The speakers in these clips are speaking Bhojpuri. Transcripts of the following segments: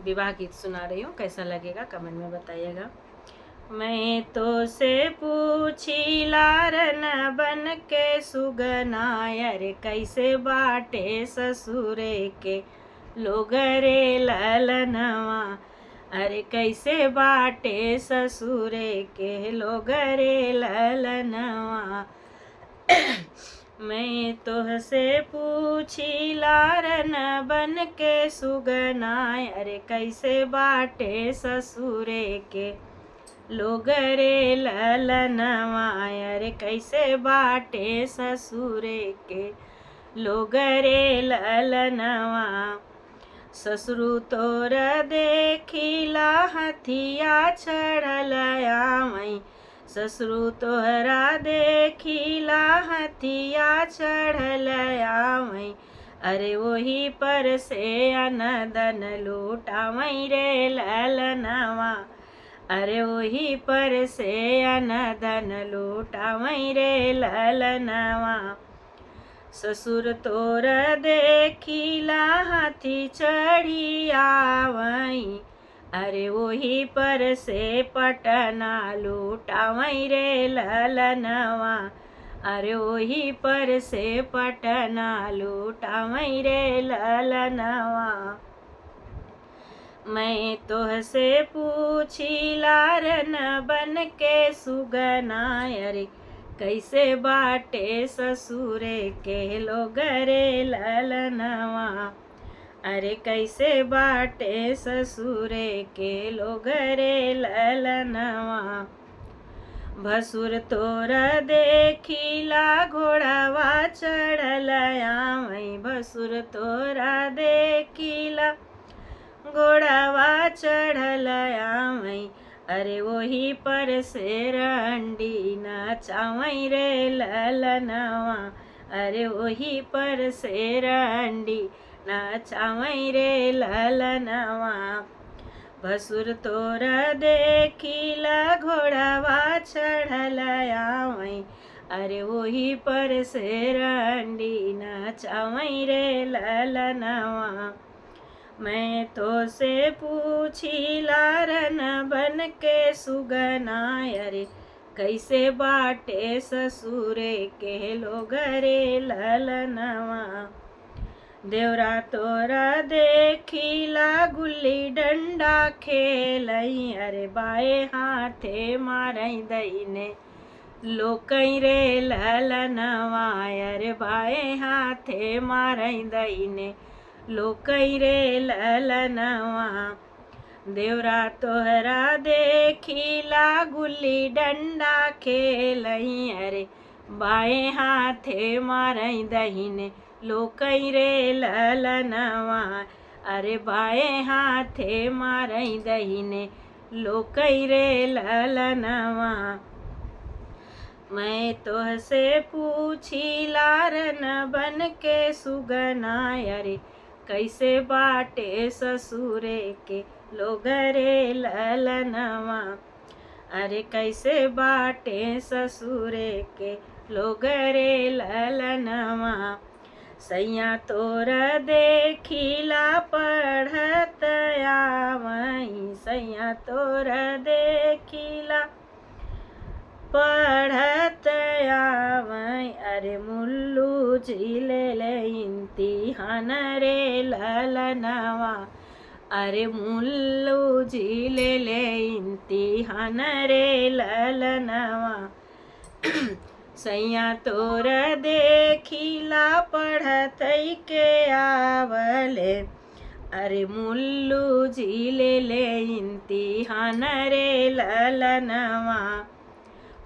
विवाह गीत सुना रही हूँ। कैसा लगेगा कमेंट में बताइएगा। मैं तो से पूछी लारन बन के सुगना, अरे कैसे बाटे ससुरे के लोग रे ललनवा, अरे कैसे बाटे ससुरे के लोग रे ललनवा। मैं तोहसे पूछी लारन बन के सुगना, अरे कैसे बाटे ससुरे के लोग रे ललनवा, अरे कैसे बाटे ससुरे के लोग रे ललनवा। ससुरु तोर देखिला हथिया चढ़ल आवै, ससुरु तोहरा देखिला हथिया चढ़ल आवै, अरे वही पर से अनदन लूटावै रे ललनवा, अरे वही पर से अनदन लूटावै रे ललनवा। ससुर तोर देखिला हाथी चढ़ी आवै, अरे वही पर से पटना लूटावै रे ललनवा, अरे वही पर से पटना लूटावै रे ललनवा। मैं तोहसे पूछी लारन बन के सुगना, अरे कैसे बाटे ससुरे के लोग रे ललनवा, अरे कैसे बाटे ससुरे के लोग रे ललनवा। भसुर तोर देखिला घोड़ावा चढ़ल आवै, भसुर तोरा देखिला घोड़ावा चढ़ल आवै, अरे वही पर से रंडी नचावै रे ललनवा, अरे वही पर से रंडी नचावै रे ललनवा। भसुर तोर देखिला घोड़ावा चढ़ल आवै, अरे वही पर से रंडी नचावै रे ललनवा। मैं तो से पूछी लारन बन के सुगना, अरे कैसे बाटे ससुरे के लोग रे ललनवा। देवरा तोरा देखिला गुल्ली डंडा खेलई, अरे बाएं हाथे मारई दईने लोकई रे ललनवा, अरे बाएं हाथे मारई दईने लोकई रे ललनवा। देवरा तोहरा देखिला गुल्ली डंडा खेलई, अरे बाएं हाथे मारई दहीने लोकई रे ललनवा, अरे बाएं हाथे मारई दहीने लोकई रे ललनवा। मैं तोहसे पूछी लारन बन के सुगना, अरे कैसे बाटे ससुरे के लोग रे ललनवा, अरे कैसे बाटे ससुरे के लोग रे ललनवा। सैया तोर देखिला पढ़त आवै, सैया तोर देखिला पढ़त आवै, अरे मुल्लू झिले इम्तिहान रे ललनवा, अरे मुल्लू झिले इम्तिहान रे ललनवा। सैया तोर देखिला पढ़तई के आवले, अरे मुल्लू झिले इम्तिहान रे ललनवा।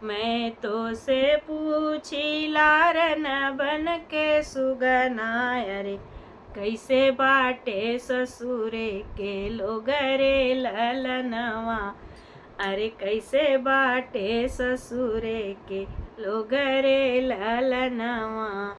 मैं तो से पूछी लारन बन के सुगना, अरे कैसे बाटे ससुरे के लोग रे ललनवा, अरे कैसे बाटे ससुरे के लोग रे ललनवा।